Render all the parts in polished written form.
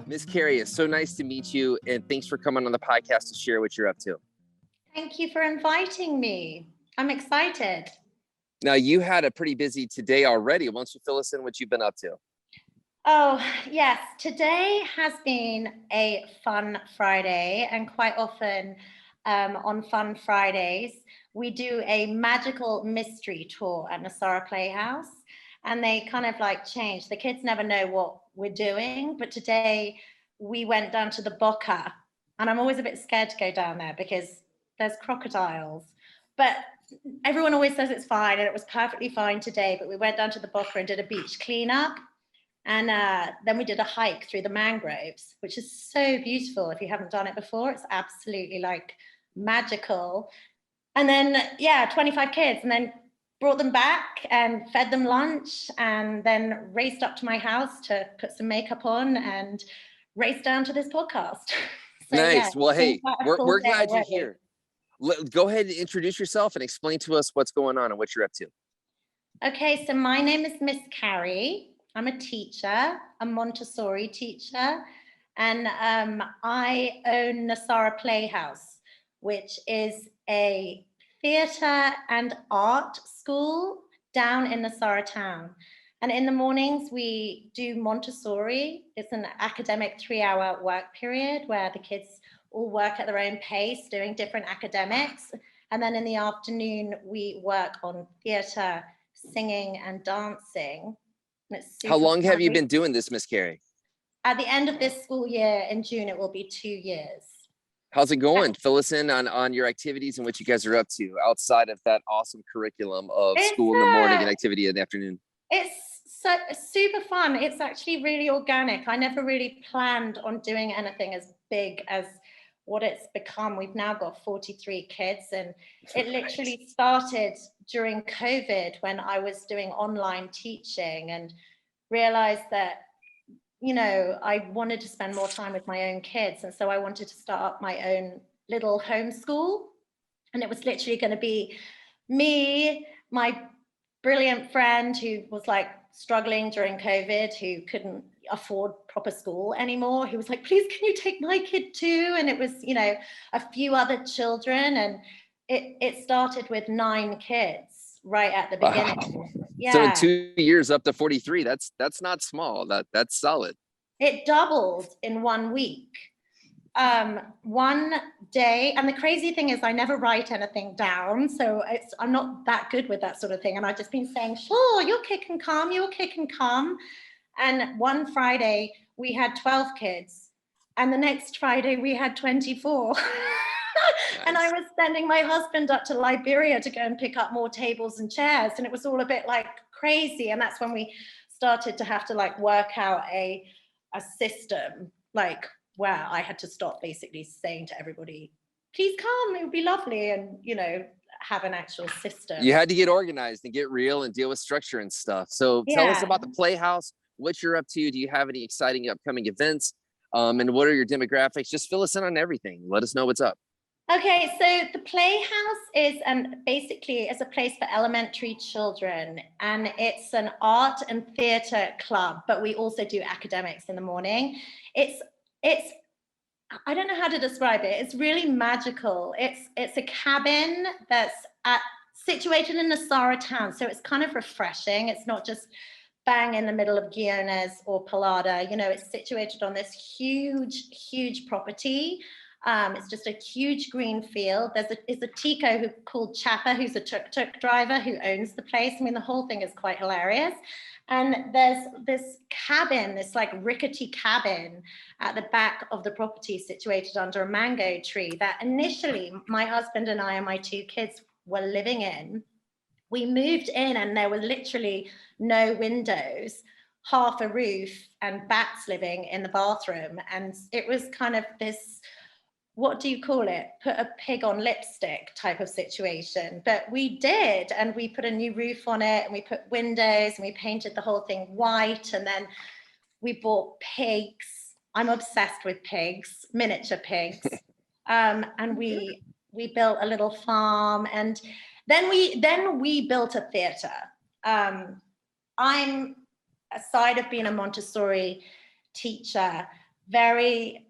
Miss Carrie, it's so nice to meet you, and thanks for coming on the podcast to share what you're up to. Thank you for inviting me. I'm excited. Now, you had a pretty busy today already. Why don't you fill us in what you've been up to? Oh, yes. Today has been a fun Friday, and quite often on Fun Fridays, we do a magical mystery tour at Nosara Playhouse, and they kind of like change. The kids never know what we're doing, but today we went down to the Boca, and I'm always a bit scared to go down there because there's crocodiles, but everyone always says it's fine, and it was perfectly fine today, but we went down to the Boca and did a beach cleanup. And then we did a hike through the mangroves, which is so beautiful. If you haven't done it before, it's absolutely like magical. And then, 25 kids, and then brought them back and fed them lunch, and then raced up to my house to put some makeup on and raced down to this podcast. So, nice. Yeah, well, hey, we're glad you're here. Go ahead and introduce yourself and explain to us what's going on and what you're up to. Okay, so my name is Miss Carrie. I'm a teacher, a Montessori teacher, and I own Nosara Playhouse, which is a theatre and art school down in Nasara town. And in the mornings, we do Montessori. It's an academic 3-hour work period where the kids all work at their own pace, doing different academics. And then in the afternoon, we work on theatre, singing, and dancing. How long have you been doing this, Miss Carrie? At the end of this school year in June, it will be 2 years. How's it going? Fill us in on your activities and what you guys are up to outside of that awesome curriculum of school in the morning and activity in the afternoon. It's super fun. It's actually really organic. I never really planned on doing anything as big as what it's become. We've now got 43 kids, and it literally started during COVID when I was doing online teaching and realized that, you know, I wanted to spend more time with my own kids. And so I wanted to start up my own little homeschool. And it was literally going to be me, my brilliant friend who was like struggling during COVID, who couldn't afford proper school anymore. He was like, please, can you take my kid too? And it was, you know, a few other children. And it started with 9 kids right at the beginning. Wow. Yeah. So in 2 years up to 43, that's not small. That's solid. It doubled in 1 week. One day, and the crazy thing is I never write anything down, so I'm not that good with that sort of thing. And I've just been saying, sure, you'll kick and come. And one Friday we had 12 kids, and the next Friday we had 24. Nice. And I was sending my husband up to Liberia to go and pick up more tables and chairs, and it was all a bit like crazy. And that's when we started to have to like work out a system, like where I had to stop basically saying to everybody, please come, it would be lovely, and, you know, have an actual system. You had to get organized and get real and deal with structure and stuff. So tell us about the Playhouse, what you're up to. Do you have any exciting upcoming events? And what are your demographics? Just fill us in on everything. Let us know what's up. Okay, so the Playhouse is basically is a place for elementary children, and it's an art and theatre club, but we also do academics in the morning. It's I don't know how to describe it. It's really magical. It's a cabin that's situated in Nasara town, so it's kind of refreshing. It's not just bang in the middle of Guiones or Palada. You know, it's situated on this huge property. It's just a huge green field. There's a Tico called Chapa, who's a tuk-tuk driver who owns the place. I mean, the whole thing is quite hilarious. And there's this cabin, this like rickety cabin at the back of the property situated under a mango tree that initially my husband and I and my 2 kids were living in. We moved in and there were literally no windows, half a roof, and bats living in the bathroom. And it was kind of this, what do you call it? Put a pig on lipstick type of situation. But we did, and we put a new roof on it, and we put windows, and we painted the whole thing white, and then we bought pigs. I'm obsessed with pigs, miniature pigs. And we built a little farm, and then we built a theatre. I'm, aside of being a Montessori teacher, very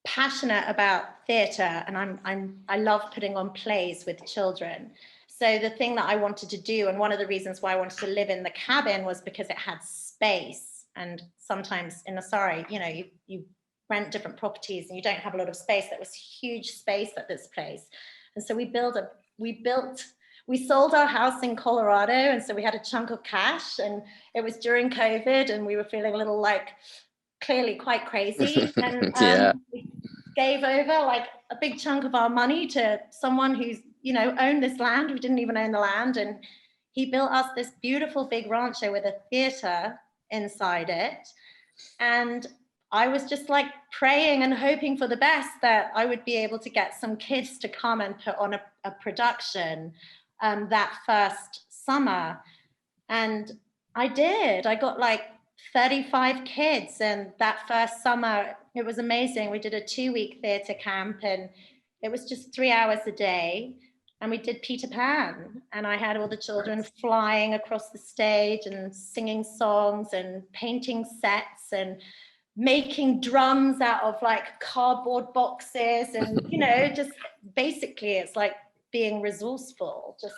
passionate about theatre, and I love putting on plays with children. So the thing that I wanted to do, and one of the reasons why I wanted to live in the cabin, was because it had space. And sometimes in Nasara, you know, you rent different properties and you don't have a lot of space. That was huge space at this place. And so we sold our house in Colorado, and so we had a chunk of cash, and it was during COVID, and we were feeling a little like clearly quite crazy. And Yeah. we gave over like a big chunk of our money to someone who's, you know, owned this land. We didn't even own the land. And he built us this beautiful big rancho with a theater inside it. And I was just like praying and hoping for the best that I would be able to get some kids to come and put on a production that first summer. And I did. I got like 35 kids, and that first summer it was amazing. We did a 2-week theatre camp, and it was just 3 hours a day, and we did Peter Pan, and I had all the children flying across the stage and singing songs and painting sets and making drums out of like cardboard boxes, and you know, just basically it's like being resourceful, just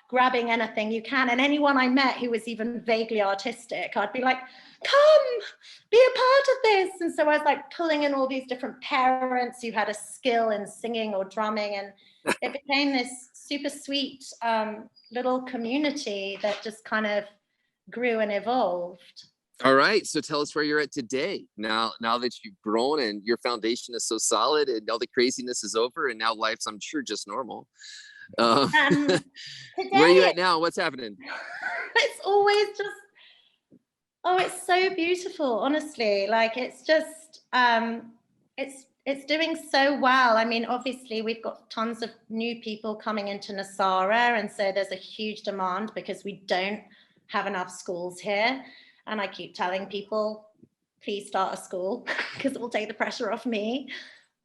grabbing anything you can. And anyone I met who was even vaguely artistic, I'd be like, come, be a part of this. And so I was like pulling in all these different parents who had a skill in singing or drumming, and it became this super sweet little community that just kind of grew and evolved. All right, so tell us where you're at today. Now that you've grown and your foundation is so solid and all the craziness is over, and now life's, I'm sure, just normal. Today, where are you at now? What's happening? It's always just, oh, it's so beautiful, honestly. Like, it's just, it's doing so well. I mean, obviously, we've got tons of new people coming into Nasara, and so there's a huge demand because we don't have enough schools here. And I keep telling people, please start a school because it will take the pressure off me.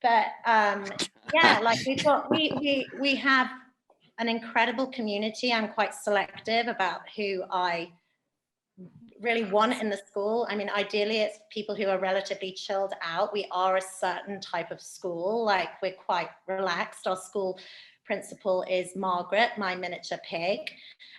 But yeah, like we have an incredible community. I'm quite selective about who I really want in the school. I mean, ideally, it's people who are relatively chilled out. We are a certain type of school, like we're quite relaxed. Our school principal is Margaret, my miniature pig.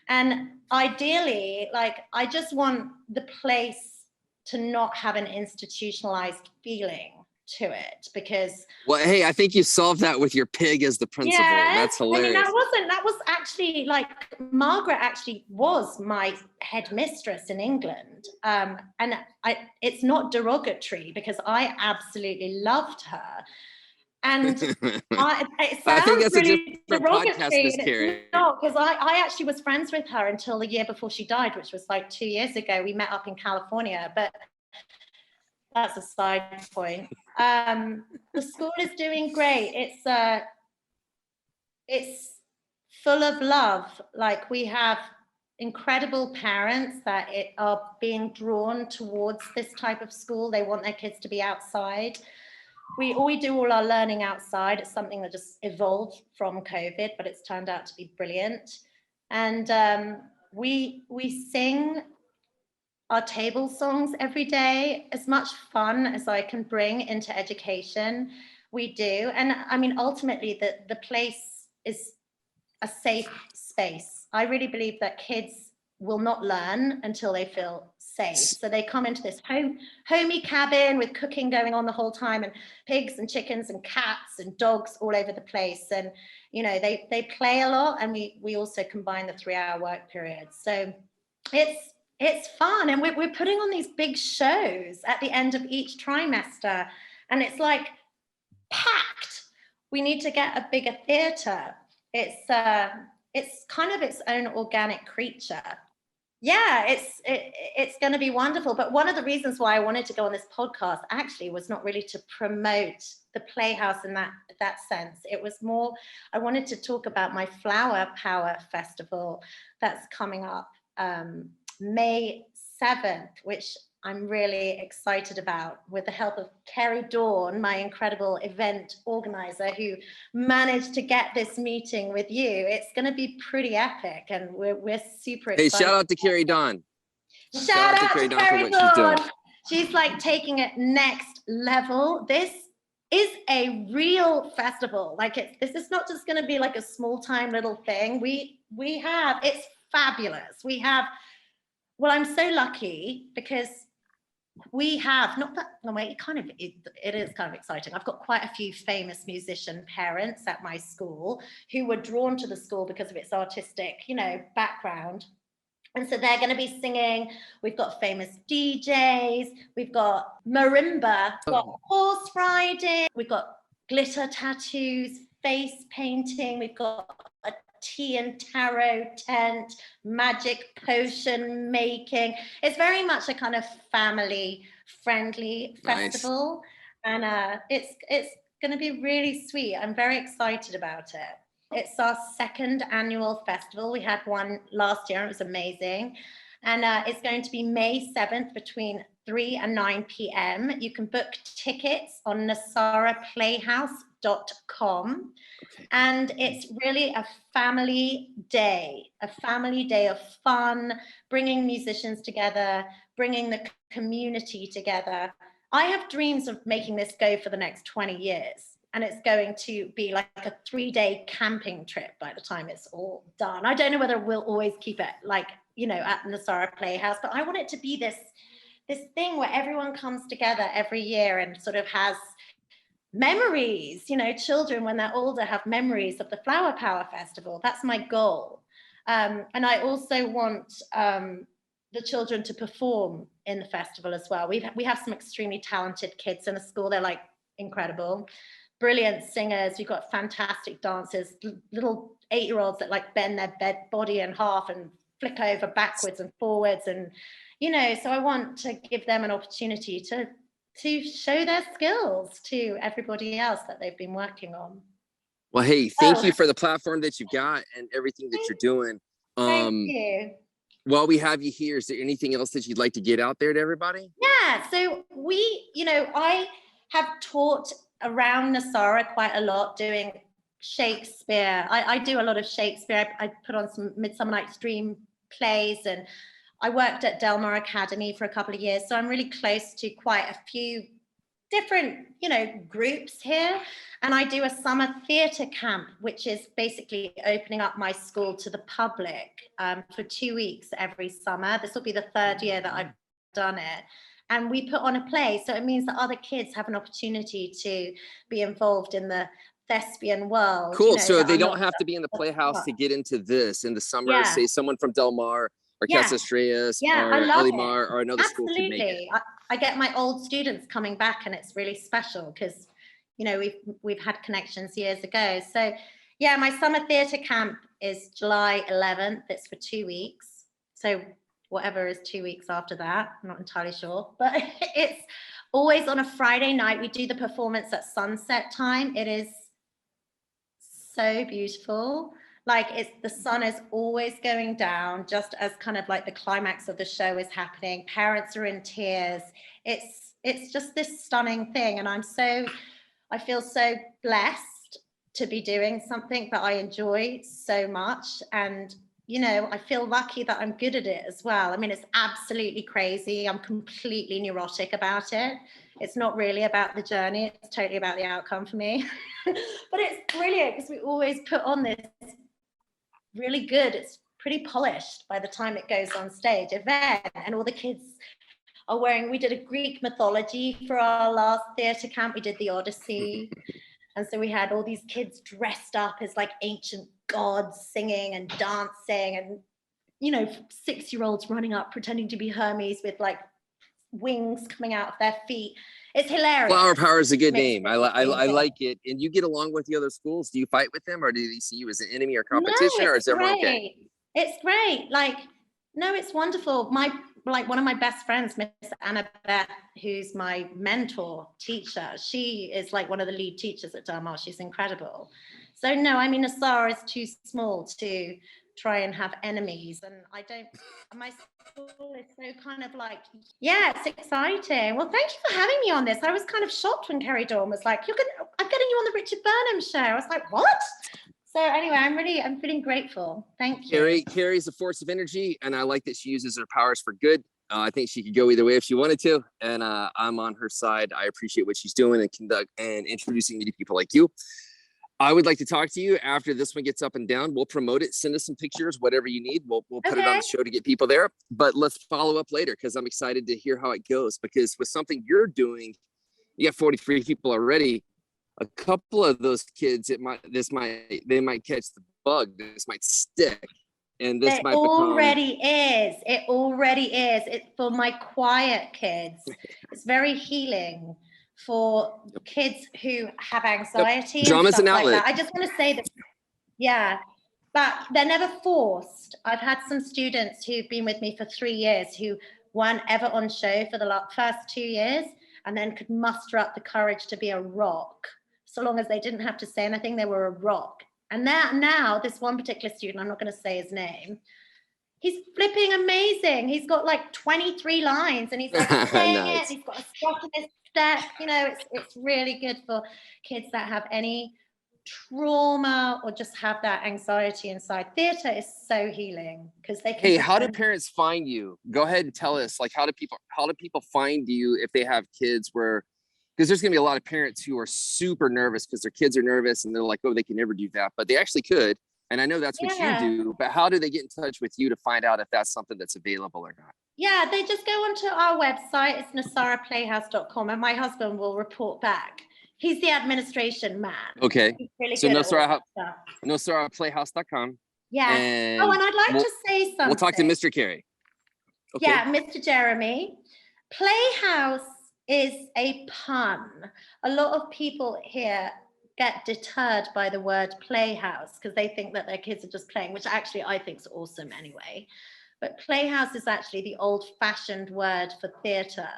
And ideally, like, I just want the place to not have an institutionalized feeling to it, because, well, hey, I think you solved that with your pig as the principal. yeah, That's hilarious. I mean, that was actually, like, Margaret actually was my headmistress in England, and it's not derogatory because I absolutely loved her. And it sounds I think that's really a different podcast, Miss Carrie. No, because I actually was friends with her until the year before she died, which was like 2 years ago. We met up in California, but that's a side point. The school is doing great. It's full of love. Like, we have incredible parents that are being drawn towards this type of school. They want their kids to be outside. We do all our learning outside. It's something that just evolved from COVID, but it's turned out to be brilliant. And we sing our table songs every day. As much fun as I can bring into education, we do. And I mean, ultimately, the place is a safe space. I really believe that kids will not learn until they feel safe. So they come into this homey cabin with cooking going on the whole time, and pigs and chickens and cats and dogs all over the place. And, you know, they play a lot, and we also combine the 3-hour work period. So it's fun. And we're putting on these big shows at the end of each trimester, and it's like packed. We need to get a bigger theatre. It's kind of its own organic creature. Yeah, it's going to be wonderful. But one of the reasons why I wanted to go on this podcast actually was not really to promote the Playhouse in that sense. It was more, I wanted to talk about my Flower Power Festival that's coming up May 7th, which I'm really excited about, with the help of Carrie, my incredible event organizer, who managed to get this meeting with you. It's going to be pretty epic, and we're super excited. Hey, shout out to Carrie. Shout out to Carrie for what she's doing. She's like taking it next level. This is a real festival. Like this is not just going to be like a small time little thing. It's fabulous. Well, I'm so lucky because we have not that no way it is kind of exciting. I've got quite a few famous musician parents at my school who were drawn to the school because of its artistic, background. And so they're going to be singing. We've got famous DJs. We've got marimba. We've got horse riding. We've got glitter tattoos, face painting. We've got a tea and tarot tent, magic potion making. It's very much a kind of family-friendly festival. And it's going to be really sweet. I'm very excited about it. It's our second annual festival. We had one last year and it was amazing. And it's going to be May 7th between 3 and 9 p.m. You can book tickets on NosaraPlayhouse.com. Okay. And it's really a family day of fun, bringing musicians together, bringing the community together. I have dreams of making this go for the next 20 years. And it's going to be like a 3-day camping trip by the time it's all done. I don't know whether we'll always keep it like, at Nosara Playhouse, but I want it to be this thing where everyone comes together every year and sort of has memories. Children, when they're older, have memories of the Flower Power Festival. That's my goal. And I also want the children to perform in the festival as well. We have some extremely talented kids in the school. They're like incredible. Brilliant singers. We've got fantastic dancers, little 8-year-olds that like bend their body in half and flick over backwards and forwards. And, so I want to give them an opportunity to show their skills to everybody else that they've been working on. Well, hey, thank you for the platform that you've got and everything that you're doing. Thank you. While we have you here, is there anything else that you'd like to get out there to everybody? Yeah, so I have taught around Nasara quite a lot, doing Shakespeare. I do a lot of Shakespeare. I put on some Midsummer Night's Dream plays, and I worked at Del Mar Academy for a couple of years. So I'm really close to quite a few different, groups here. And I do a summer theatre camp, which is basically opening up my school to the public for 2 weeks every summer. This will be the 3rd year that I've done it. And we put on a play. So it means that other kids have an opportunity to be involved in the thespian world. Cool. So they don't have to be in the Playhouse to get into this in the summer. Yeah. Say someone from Del Mar or Casa Estrellas or Olimar or another school can make it. I get my old students coming back and it's really special because, we've had connections years ago. So yeah, my summer theatre camp is July 11th. It's for 2 weeks. So whatever is 2 weeks after that, I'm not entirely sure, but it's always on a Friday night. We do the performance at sunset time. It is so beautiful. Like the sun is always going down just as kind of like the climax of the show is happening. Parents are in tears. It's just this stunning thing. And I feel so blessed to be doing something that I enjoy so much. And I feel lucky that I'm good at it as well. I mean, it's absolutely crazy. I'm completely neurotic about it. It's not really about the journey. It's totally about the outcome for me. But it's brilliant because we always put on this really good, it's pretty polished by the time it goes on stage event. And all the kids are we did a Greek mythology for our last theatre camp. We did the Odyssey. And so we had all these kids dressed up as like ancient gods singing and dancing and, 6-year-olds running up pretending to be Hermes with like wings coming out of their feet. It's hilarious. Flower Power is a good name. I like it. And you get along with the other schools. Do you fight with them or do they see you as an enemy or competition or is everyone okay? It's great. No, it's wonderful. One of my best friends, Miss Annabeth, who's my mentor teacher, she is like one of the lead teachers at Del Mar. She's incredible. So no, I mean, Nasara is too small to try and have enemies. And my school is so kind of like, yeah, it's exciting. Well, thank you for having me on this. I was kind of shocked when Carrie Dawn was like, I'm getting you on the Richard Burnham show. I was like, what? So anyway, I'm feeling grateful. Thank you. Carrie's a force of energy, and I like that she uses her powers for good. I think she could go either way if she wanted to, and I'm on her side. I appreciate what she's doing and introducing me to people like you. I would like to talk to you after this one gets up and down. We'll promote it. Send us some pictures, whatever you need. We'll put it on the show to get people there. But let's follow up later because I'm excited to hear how it goes. Because with something you're doing, you have 43 people already. A couple of those kids, they might catch the bug. This might stick. And this might already is. It already is. It's for my quiet kids. It's very healing for kids who have anxiety. Drama's an outlet. Like that. I just want to say that, yeah, but they're never forced. I've had some students who've been with me for 3 years who weren't ever on show for the first 2 years and then could muster up the courage to be a rock. So long as they didn't have to say anything, they were a rock. And now this one particular student, I'm not going to say his name, he's flipping amazing. He's got like 23 lines and he's like saying nice. It. He's got a spot in his step. You know, it's really good for kids that have any trauma or just have that anxiety inside. Theater is so healing because they can. Hey, how do parents find you? Go ahead and tell us, like, how do people find you if they have kids where, because there's going to be a lot of parents who are super nervous because their kids are nervous and they're like, oh, they can never do that, but they actually could. And I know that's what you do, but how do they get in touch with you to find out if that's something that's available or not? Yeah, they just go onto our website. It's nosaraplayhouse.com and my husband will report back. He's the administration man. Okay. Really so nosaraplayhouse.com. Yeah. And I'd like to say something. We'll talk to Mr. Carrie. Okay. Yeah, Mr. Jeremy. Playhouse is a pun. A lot of people here get deterred by the word playhouse because they think that their kids are just playing, which actually I think is awesome anyway. But playhouse is actually the old-fashioned word for theatre.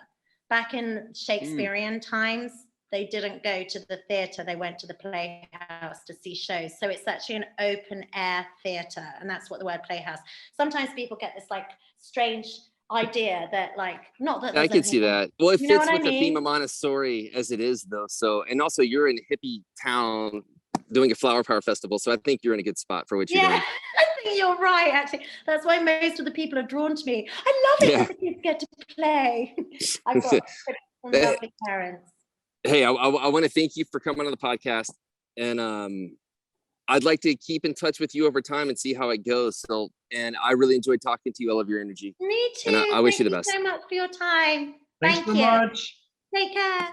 Back in Shakespearean times, they didn't go to the theatre, they went to the playhouse to see shows. So it's actually an open-air theatre, and that's what the word playhouse. Sometimes people get this like strange idea that like, not that I can see that. Well, it fits with the theme of Montessori as it is though. So, and also you're in a hippie town doing a flower power festival. So I think you're in a good spot for what you're doing. I think you're right, actually. That's why most of the people are drawn to me. I love it that the kids get to play. I've got some lovely parents. Hey, I want to thank you for coming on the podcast. And I'd like to keep in touch with you over time and see how it goes. So, and I really enjoyed talking to you. I love your energy. Me too. And I wish you the best. Thank you so much for your time. Thanks so much. Take care.